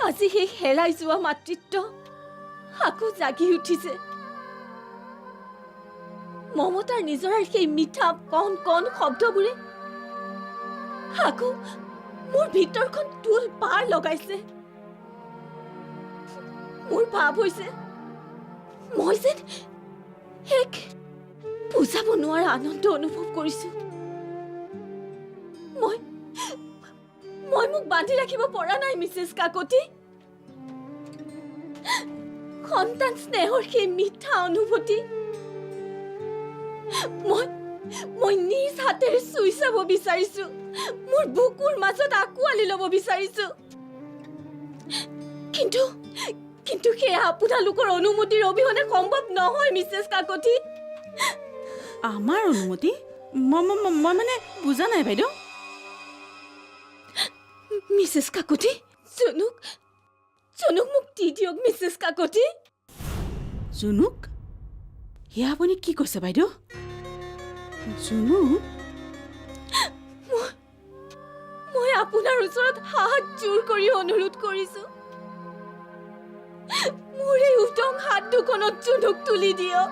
আজি সেই হেৰাই যোৱা মাতৃত্ব আকৌ জাগি উঠিছে। মমতাৰ নিজৰাৰ সেই মিঠা কণ কণ শব্দবোৰে আকৌ মোৰ ভিতৰখন তোল পাৰ লগাইছে। মোৰ ভাৱ হৈছে মই যেন এক বুজাব নোৱাৰা আনন্দ অনুভৱ কৰিছো। মই মোক বান্ধি ৰাখিব পৰা নাই মিছেছ কাকতি। সন্তান স্নেহৰ সেই মিঠা অনুভূতি মই নিজ হাতেৰে চুই চাব বিচাৰিছো। মোৰ বুকুৰ মাজত আঁকোৱালি ল'ব বিচাৰিছো। কিন্তু সেয়া আপোনালোকৰ অনুমতিৰ অবিহনে সম্ভৱ নহয় মিছেছ কাকতি। আমাৰ অনুমতি? মই মানে বুজা নাই বাইদেউ। মিছেছ কাকতি, জুনুক মোক দি দিয়ক মিছেছ কাকতি। জুনুক? সেয়া আপুনি কি কৈছে বাইদেউ? জুনুক? মই আপোনাৰ ওচৰত হাত জোৰ কৰি অনুৰোধ কৰিছো, মোৰ এই উত্তম হাত দুখনত জুনুক তুলি দিয়ক।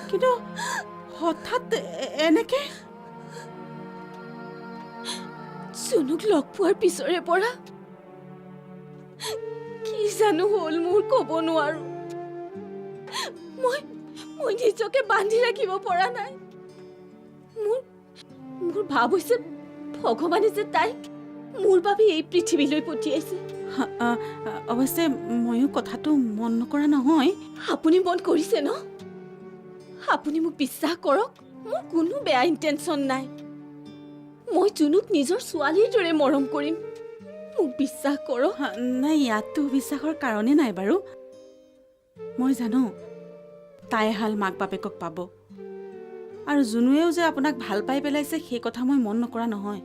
কিন্তু হঠাৎ এনেকে? জুনুক লগ পোৱাৰ পিছৰে পৰা কি জানো হ'ল মোৰ ক'ব নোৱাৰো। মই নিজকে বান্ধি ৰাখিব পৰা নাই। মোৰ ভাৱ হৈছে ভগৱানে যে তাইক মোৰ বাবে এই পৃথিৱীলৈ পঠিয়াইছে। অৱশ্যে ময়ো কথাটো মন নকৰা নহয়। আপুনি মন কৰিছে ন? আপুনি মোক বিশ্বাস কৰক, মোৰ কোনো বেয়া ইণ্টেনশ্যন নাই। মই জুনুক নিজৰ ছোৱালীৰ দৰে মৰম কৰিম, মোক বিশ্বাস কৰক। নাই, ইয়াততো বিশ্বাসৰ কাৰণেই নাই বাৰু। মই জানো তাই হাল মাক বাপেকক পাব, আৰু জুনুৱেও যে আপোনাক ভাল পাই পেলাইছে সেই কথা মই মন নকৰা নহয়।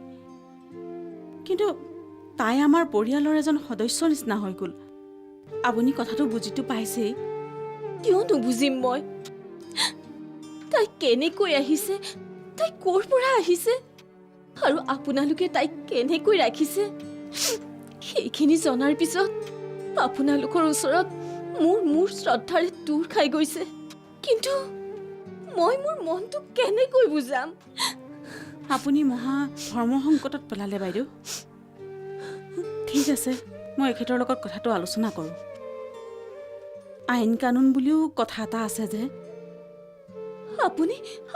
কিন্তু তাই আমাৰ পৰিয়ালৰ এজন সদস্যৰ নিচিনা হৈ গ'ল। আপুনি কথাটো বুজিটো পাইছেই। কিয় নুবুজিম মই? তাই কেনেকৈ আহিছে, তাই ক'ৰ পৰা আহিছে, আৰু আপোনালোকে তাইক কেনেকৈ ৰাখিছে, সেইখিনি জনাৰ পিছত আপোনালোকৰ ওচৰত মোৰ শ্ৰদ্ধাৰে দূৰ খাই গৈছে। কিন্তু মই মোৰ মনটো কেনেকৈ বুজাম? আপুনি মহা ধৰ্মসংকটত পেলালে বাইদেউ। ঠিক আছে, মই এখেতৰ লগত কথাটো আলোচনা কৰোঁ। আইন কানুন বুলিও কথা এটা আছে যে।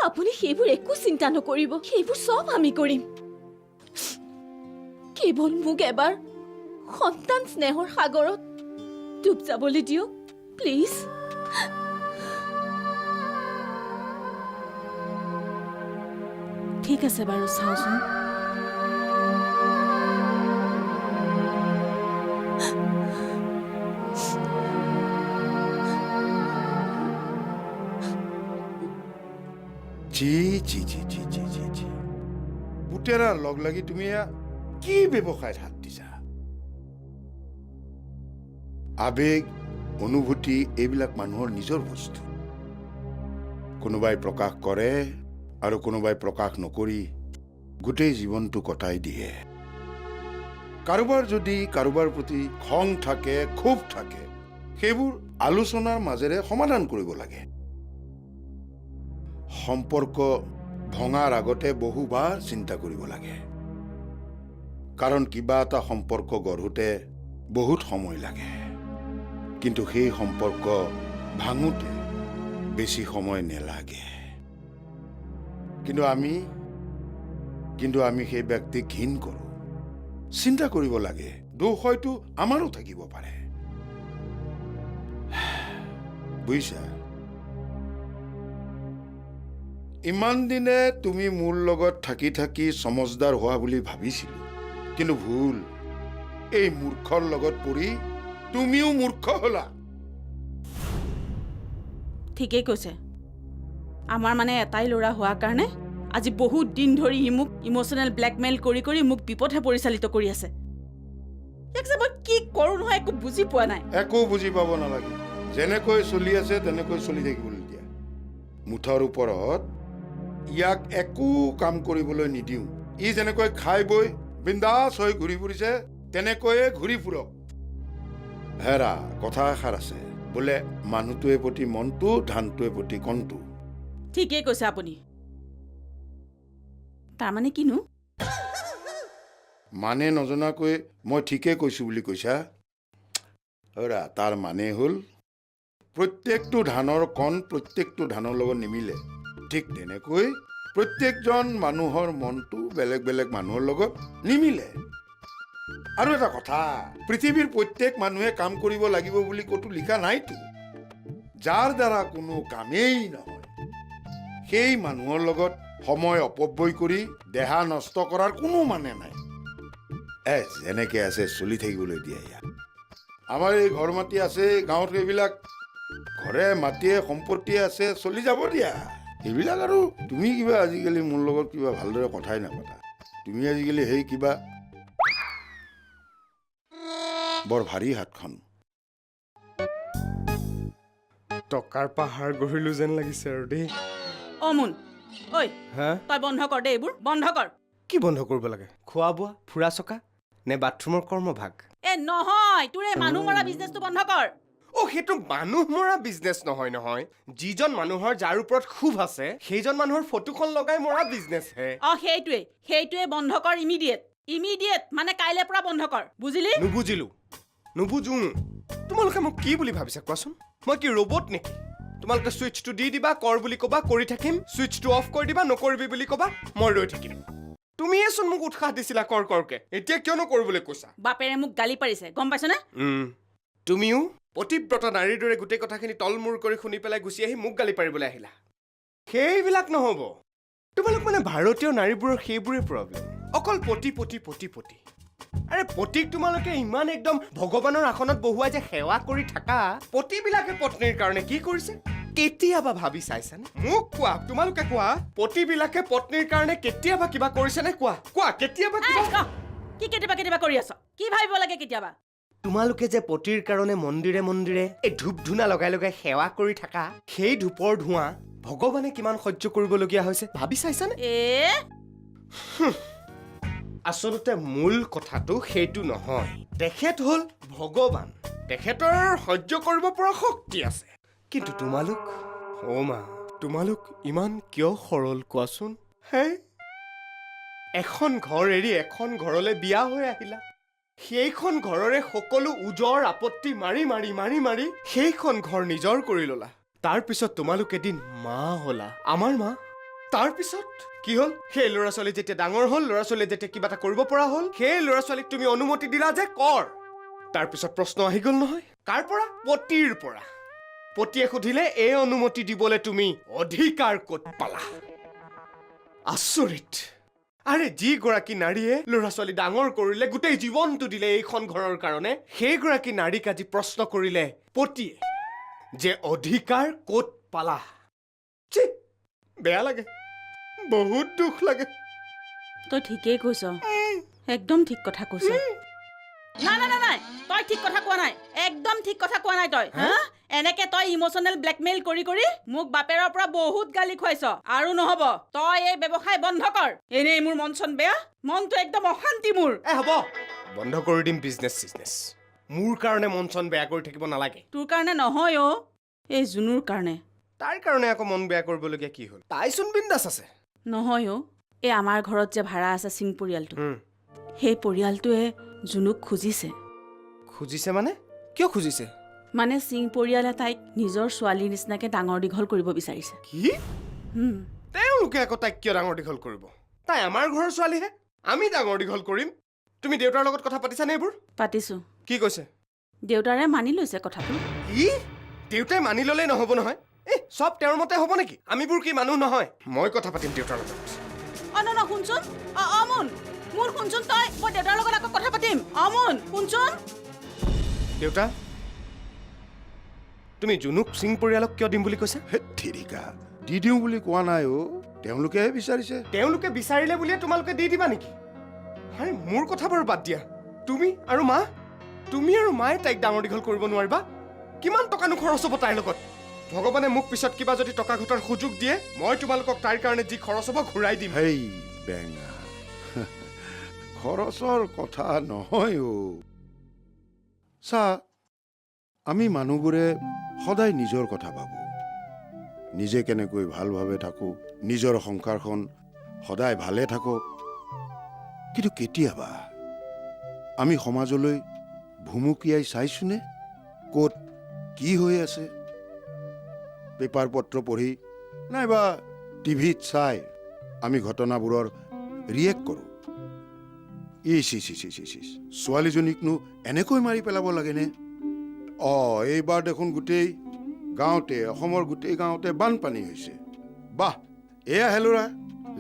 আপুনি সেইবোৰ একো চিন্তা নকৰিব, সেইবোৰ চব আমি কৰিম। কেৱল মোক এবাৰ সন্তান স্নেহৰ সাগৰত ডুব যাবলৈ দিয়ক প্লিজ। ঠিক আছে বাৰু, চাওঁচোন। পুতেৰাৰ লগ লাগি তুমি কি ব্যৱসায়ত হাত দিছা? আবেগ, অনুভূতি এইবিলাক মানুহৰ নিজৰ বস্তু। কোনোবাই প্ৰকাশ কৰে আৰু কোনোবাই প্ৰকাশ নকৰি গোটেই জীৱনটো কটাই দিয়ে। কাৰোবাৰ যদি কাৰোবাৰ প্ৰতি খং থাকে, ক্ষোভ থাকে, সেইবোৰ আলোচনাৰ মাজেৰে সমাধান কৰিব লাগে। সম্পৰ্ক ভঙাৰ আগতে বহুবাৰ চিন্তা কৰিব লাগে, কাৰণ কিবা এটা সম্পৰ্ক গঢ়োতে বহুত সময় লাগে, কিন্তু সেই সম্পৰ্ক ভাঙোতে বেছি সময় নেলাগে। কিন্তু আমি সেই ব্যক্তিক ঘিণ কৰোঁ। চিন্তা কৰিব লাগে, দোষ হয়তো আমাৰো থাকিব পাৰে। বুজিছা? ইমান দিনে তুমি মোৰ লগত থাকি থাকি সমজদাৰ হোৱা বুলি ভাবিছিলো, কিন্তু ভুল। এই মূৰ্খৰ লগত পৰি তুমিও মূৰ্খ হলা। ঠিকেই কৈছে। আমাৰ মানে এটাই ল'ৰা হোৱাৰ কাৰণে আজি বহুত দিন ধৰি ই মোক ইম'চনেল ব্লেকমেইল কৰি কৰি মোক বিপথে পৰিচালিত কৰি আছে। মই কি কৰোঁ নহয় একো বুজি পোৱা নাই। একো বুজি পাব নালাগে, যেনেকৈ চলি আছে তেনেকৈ চলি থাকিবলৈ দিয়া। মুঠৰ ওপৰত ইয়াক একো কাম কৰিবলৈ নিদিওঁ। ই যেনেকৈ খাই বৈ বিন্দাছ হৈ ঘূৰি ফুৰিছে, তেনেকৈয়ে ঘূৰি ফুৰক। হেৰা কথা এষাৰ আছে, বোলে মানুহটোৱে প্ৰতি মনটো, ধানটোৱে প্ৰতি কণটো। ঠিকেই কৈছে আপুনি। তাৰমানে কিনো? মানে নজনাকৈ মই ঠিকেই কৈছোঁ বুলি কৈছা? হেৰা তাৰ মানে হ'ল প্ৰত্যেকটো ধানৰ কণ প্ৰত্যেকটো ধানৰ লগত নিমিলে। ঠিক তেনেকৈ প্ৰত্যেকজন মানুহৰ মনটো বেলেগ বেলেগ মানুহৰ লগত নিমিলে। আৰু এটা কথা, পৃথিৱীৰ প্ৰত্যেক মানুহে কাম কৰিব লাগিব বুলি ক'তো লিখা নাইতো। যাৰ দ্বাৰা কোনো কামেই নহয়, সেই মানুহৰ লগত সময় অপব্যয় কৰি দেহা নষ্ট কৰাৰ কোনো মানে নাই। যেনেকে আছে চলি থাকিবলৈ দিয়া ইয়াত। আমাৰ এই ঘৰ মাটি আছে, গাঁৱত এইবিলাক ঘৰে মাটিয়ে সম্পত্তিয়ে আছে, চলি যাব দিয়া। এইবিলাক আৰু তুমি কিবা আজিকালি মোৰ লগত কিবা ভালদৰে কথাই নাপাতা। তুমি আজিকালি সেই কিবা বৰ ভাৰী হাতখন। টকাৰ পাহাৰ গঢ়িলো যেন লাগিছে আৰু দেই। মুন, ঐ হা? তই বন্ধ কৰ দে, এইবোৰ বন্ধ কৰ। কি বন্ধ কৰিব লাগে? খোৱা বোৱা, ফুৰা চকা নে বাথৰুমৰ কৰ্মভাগ? নহয়, তোৰ এই মানুহ মৰা বিজনেছটো বন্ধ কৰ। সেইটো মানুহ মৰা বিজনেছ নহয়। যিজন মানুহৰ যাৰ ওপৰত ক্ষোভ আছে সেইজন মানুহৰ ফটোখন লগাই মৰা বিজনেছহে। সেইটোৱে বন্ধ কৰ ইমিডিয়েট মানে কাইলৈ পৰা বন্ধ কৰ, বুজিলি? নুবুজো। তোমালোকে মোক কি বুলি ভাবিছা কোৱাচোন? মই কি ৰবট নেকি? তোমালোকে ছুইচটো দি দিবা, কৰ বুলি ক'বা, কৰি থাকিম। ছুইচটো অফ কৰি দিবা, নকৰিবি বুলি ক'বা, মই ৰৈ থাকিম। তুমিয়েচোন মোক উৎসাহ দিছিলা কৰকে, এতিয়া কিয় নকৰিবলৈ কৈছা? বাপেৰে মোক গালি পাৰিছে, গম পাইছনে? তুমিও পতিব্ৰতা নাৰীৰ দৰে গোটেই কথাখিনি তলমূৰ কৰি শুনি পেলাই গুচি আহি মোক গালি পাৰিবলৈ আহিলা। সেইবিলাক নহ'ব। তোমালোক মানে ভাৰতীয় নাৰীবোৰৰ সেইবোৰে প্ৰব্লেম। অকল পতি। আৰে পতিক তোমালোকে ইমান একদম ভগৱানৰ আসনত বহুৱাই যে সেৱা কৰি থাকা, পতিবিলাকে পত্নীৰ কাৰণে কি কৰিছে কেতিয়াবা ভাবি চাইছানে? মোক কোৱা, তোমালোকে কোৱা, পতিবিলাকে পত্নীৰ কাৰণে কেতিয়াবা কিবা কৰিছেনে? কোৱা কেতিয়াবা কিবা? কি কেতিয়াবা কৰি আছ? কি ভাবিব লাগে কেতিয়াবা? তোমালোকে যে পতিৰ কাৰণে মন্দিৰে এই ধূপ ধূনা লগাই সেৱা কৰি থাকা, সেই ধূপৰ ধোঁৱা ভগৱানে কিমান সহ্য কৰিবলগীয়া হৈছে ভাবি চাইছানে? আচলতে মূল কথাটো সেইটো নহয়। তেখেত হ'ল ভগৱান, তেখেতৰ সহ্য কৰিব পৰা শক্তি আছে। কিন্তু তোমালোক তোমালোক ইমান কিয় সৰল কোৱাচোন? এখন ঘৰ এৰি এখন ঘৰলৈ বিয়া হৈ আহিলা। সেইখন ঘৰৰে সকলো উজৰ আপত্তি মাৰি সেইখন ঘৰ নিজৰ কৰি ললা। তাৰ পিছত তোমালোক এদিন মা হলা, আমাৰ মা। তাৰ পিছত কি হ'ল? সেই ল'ৰা ছোৱালী যেতিয়া ডাঙৰ হ'ল, ল'ৰা ছোৱালীয়ে যেতিয়া কিবা এটা কৰিব পৰা হ'ল, সেই ল'ৰা ছোৱালীক তুমি অনুমতি দিলা যে কৰ। তাৰ পিছত প্ৰশ্ন আহি গ'ল নহয়, কাৰ পৰা? পতিৰ পৰা। পতিয়ে সুধিলে এই অনুমতি দিবলৈ তুমি অধিকাৰ ক'ত পালা? আচৰিত। আৰে যিগৰাকী নাৰীয়ে ল'ৰা ছোৱালী ডাঙৰ কৰিলে, গোটেই জীৱনটো দিলে এইখন ঘৰৰ কাৰণে, সেইগৰাকী নাৰীক আজি প্ৰশ্ন কৰিলে পতিয়ে যে অধিকাৰ ক'ত পালা? বেয়া লাগে, বহুত দুখ লাগে। তই ঠিকেই কৈছ, একদম ঠিক কথা কৈছ। নাই, তই ঠিক কথা কোৱা নাই, একদম ঠিক কথা কোৱা নাই তই। এনেকে তই ইমোচনেল ব্লেকমেইল কৰি মোক বাপেৰৰ পৰা বহুত গালি খুৱাইছ। আৰু নহব, তই এই ব্যৱসায় বন্ধ কৰ। এনেই মোৰ মন চন বেয়া, মনটো একদম অশান্তি মোৰ। হ'ব, বন্ধ কৰি দিম বিজনেছ। মোৰ কাৰণে মন চন বেয়া কৰি থাকিব নালাগে। তোৰ কাৰণে নহয় এই জুনুৰ কাৰণে। তাৰ কাৰণে আকৌ মন বেয়া কৰিবলগীয়া কি হ'ল? তাইচোন বিন্দাছ আছে। নহয় এই আমাৰ ঘৰত যে ভাড়া আছে সিং পৰিয়ালটো, সেই পৰিয়ালটোৱে জুনুক খুজিছে মানে? কিয় খুজিছে? মানে সিং পৰিয়ালে তাইক নিজৰ ছোৱালীৰ নিচিনাকে ডাঙৰ দীঘল কৰিব বিচাৰিছে। কি? তেওঁলোকে আকৌ তাইক কিয় ডাঙৰ দীঘল কৰিব? তাই আমাৰ ঘৰৰ ছোৱালীহে, আমি ডাঙৰ দীঘল কৰিম। তুমি দেউতাৰ লগত কথা পাতিছানে এইবোৰ? পাতিছো। কি কৈছে? দেউতাৰে মানি লৈছে কথাটো। কি? দেউতাই মানি ল'লেই নহ'ব নহয়। চব তেওঁৰ মতে হ'ব নেকি? আমিবোৰ কি মানুহ নহয়? মই কথা পাতিম দেউতাৰ লগত। শুনচোন, মোৰ শুনচোন, মই দেউতাৰ লগত আকৌ কথা পাতিম। শুনচোন। দেউতা, তুমি জুনুক সিং পৰিয়ালক কিয় দিম বুলি কৈছা? ঠিৰিকা দি দিওঁ বুলি কোৱা নাই তেওঁলোকেহে বিচাৰিছে। তেওঁলোকে বিচাৰিলে বুলিয়ে তোমালোকে দি দিবা নেকি? মোৰ কথা বাৰু বাদ দিয়া। তুমি আৰু মায়ে তাইক ডাঙৰ দীঘল কৰিব নোৱাৰিবা? কিমান টকানো খৰচ হ'ব তাইৰ লগত? ভগৱানে মোক পিছত কিবা যদি টকা ঘটাৰ সুযোগ দিয়ে, মই তোমালোকক তাইৰ কাৰণে যি খৰচ হ'ব ঘূৰাই দিম। হেই বেঙা, খৰচৰ কথা নহয় অ'। চা, আমি মানুহবোৰে সদায় নিজৰ কথা ভাবোঁ। নিজে কেনেকৈ ভালভাৱে থাকোঁ, নিজৰ সংসাৰখন সদায় ভালে থাকক। কিন্তু কেতিয়াবা আমি সমাজলৈ ভুমুকিয়াই চাইছোনে? ক'ত কি হৈ আছে? পেপাৰ পত্ৰ পঢ়ি নাইবা টিভিত চাই আমি ঘটনাবোৰৰ ৰিয়েক্ট কৰোঁ। ইচ, ছোৱালীজনীকনো এনেকৈ মাৰি পেলাব লাগেনে? এইবাৰ দেখোন গোটেই গাঁৱতে, অসমৰ গোটেই গাঁৱতে বানপানী হৈছে। বাহ, এয়া হেলুৰা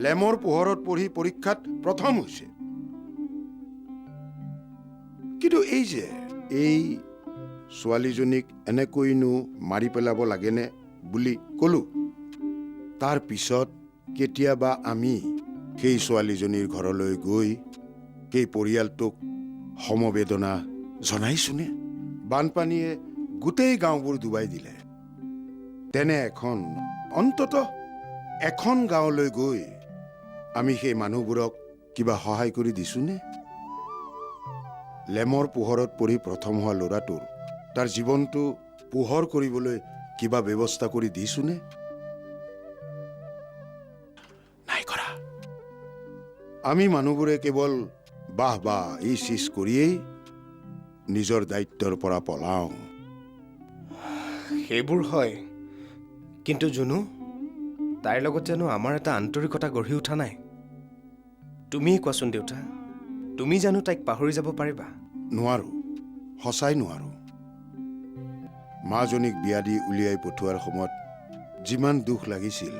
লেমৰ পোহৰত পঢ়ি পৰীক্ষাত প্ৰথম হৈছে। কিন্তু এই ছোৱালীজনীক এনেকৈনো মাৰি পেলাব লাগেনে বুলি ক'লো। তাৰ পিছত কেতিয়াবা আমি সেই ছোৱালীজনীৰ ঘৰলৈ গৈ সেই পৰিয়ালটোক সমবেদনা জনাইছোনে? বানপানীয়ে গোটেই গাঁওবোৰ ডুবাই দিলে। তেনে অন্তত এখন গাঁৱলৈ গৈ আমি সেই মানুহবোৰক কিবা সহায় কৰি দিছোনে? লেমৰ পোহৰত পঢ়ি প্ৰথম হোৱা ল'ৰাটোৰ তাৰ জীৱনটো পোহৰ কৰিবলৈ কিবা ব্যৱস্থা কৰি দিছোনে? নাই কৰা। আমি মানুহবোৰে কেৱল বাহ এই চিজ কৰিয়েই নিজৰ দায়িত্বৰ পৰা পলাওঁ। সেইবোৰ হয়, কিন্তু জুনু, তাইৰ লগত জানো আমাৰ এটা আন্তৰিকতা গঢ়ি উঠা নাই? তুমিয়ে কোৱাচোন দেউতা, তুমি জানো তাইক পাহৰি যাব পাৰিবা? নোৱাৰো, সঁচাই নোৱাৰো। মাজনীক বিয়া দি উলিয়াই পঠোৱাৰ সময়ত যিমান দুখ লাগিছিল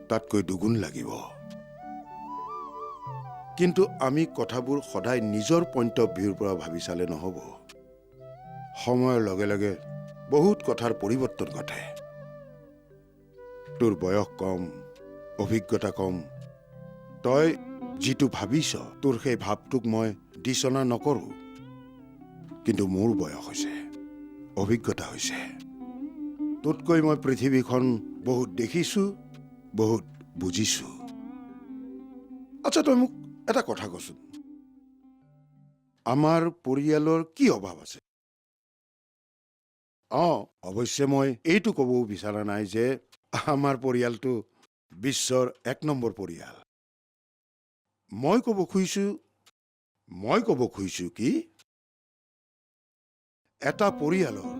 তাতকৈ দুগুণ লাগিব। কিন্তু আমি কথাবোৰ সদায় নিজৰ পইণ্ট অফ ভিউৰ পৰা ভাবি চালে নহ'ব। সময়ৰ লগে লগে বহুত কথাৰ পৰিৱৰ্তন ঘটে। তোৰ বয়স কম, অভিজ্ঞতা কম। তই যিটো ভাবিছ, তোৰ সেই ভাৱটোক মই দিচনা নকৰো। কিন্তু মোৰ বয়স হৈছে, অভিজ্ঞতা হৈছে। তোতকৈ মই পৃথিৱীখন বহুত দেখিছো, বহুত বুজিছো। আচ্ছা, তই মোক এটা কথা কচোন, আমাৰ পৰিয়ালৰ কি অভাৱ আছে? অৱশ্যে মই এইটো ক'বও বিচৰা নাই যে আমাৰ পৰিয়ালটো বিশ্বৰ 1 নম্বৰ পৰিয়াল। মই ক'ব খুজিছো কি, এটা পৰিয়ালৰ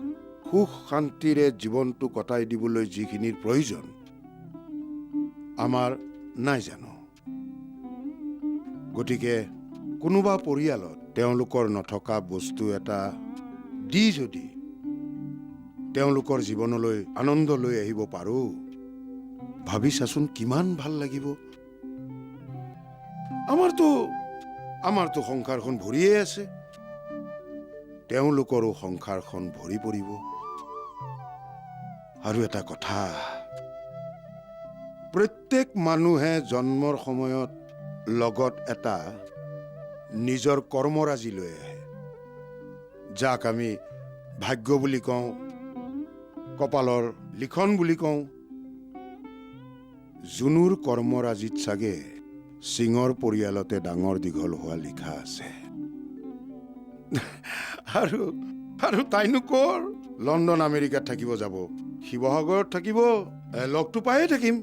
সুখ শান্তিৰে জীৱনটো কটাই দিবলৈ যিখিনিৰ প্ৰয়োজন আমাৰ নাই জানো? গতিকে কোনোবা পৰিয়ালত তেওঁলোকৰ নথকা বস্তু এটা দি যদি তেওঁলোকৰ জীৱনলৈ আনন্দ লৈ আহিব পাৰো, ভাবি চাচোন কিমান ভাল লাগিব। আমাৰতো সংসাৰখন ভৰিয়ে আছে, তেওঁলোকৰো সংসাৰখন ভৰি পৰিব। আৰু এটা কথা, প্ৰত্যেক মানুহে জন্মৰ সময়ত লগত এটা নিজৰ কৰ্মৰাজি লৈ আহে, যাক আমি ভাগ্য বুলি কওঁ, কপালৰ লিখন বুলি কওঁ। জুনুৰ কৰ্মৰাজিত চাগে সিঙৰ পৰিয়ালতে ডাঙৰ দীঘল হোৱা লিখা আছে। আৰু তাইনো কৰ লণ্ডন আমেৰিকাত থাকিব যাব? শিৱসাগৰত থাকিব, লগটো পায়ে থাকিম।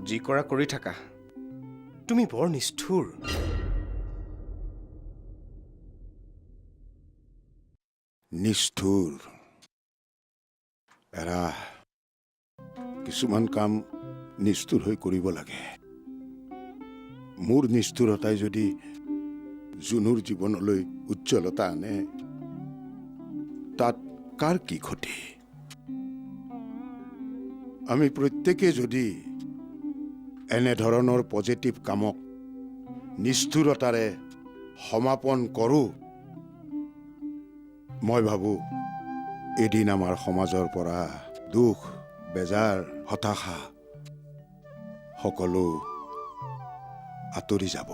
যি কৰা কৰি থাকা, তুমি বৰ নিষ্ঠুৰ। নিষ্ঠুৰ এৰা, কিছুমান কাম নিষ্ঠুৰ হৈ কৰিব লাগে। মোৰ নিষ্ঠুৰতাই যদি জুনুৰ জীৱনলৈ উজ্জ্বলতা আনে, তাত কাৰ কি ক্ষতি? আমি প্ৰত্যেকে যদি এনেধৰণৰ পজিটিভ কামক নিষ্ঠুৰতাৰে সমাপন কৰোঁ, মই ভাবো এদিন আমাৰ সমাজৰ পৰা দুখ, বেজাৰ, হতাশা সকলো আঁতৰি যাব।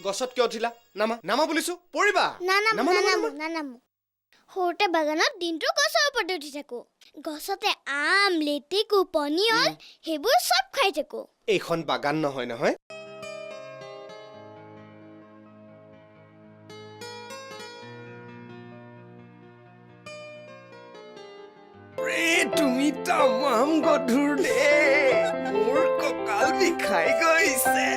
গছত কিয় উঠিলা? নামা নামা বুলিছো, পৰিবা। নানামো সৰুতে বাগানত দিনটো গছৰ ওপৰতে উঠি থাকো। গছতে আম, লেটেকু, পনিয়ল সেইবোৰ চব খাই থাকো। এইখন বাগান নহয় নহয়। তুমি তামাম গধুৰ দে, মোৰ কঁকাল বিষাই গৈছে।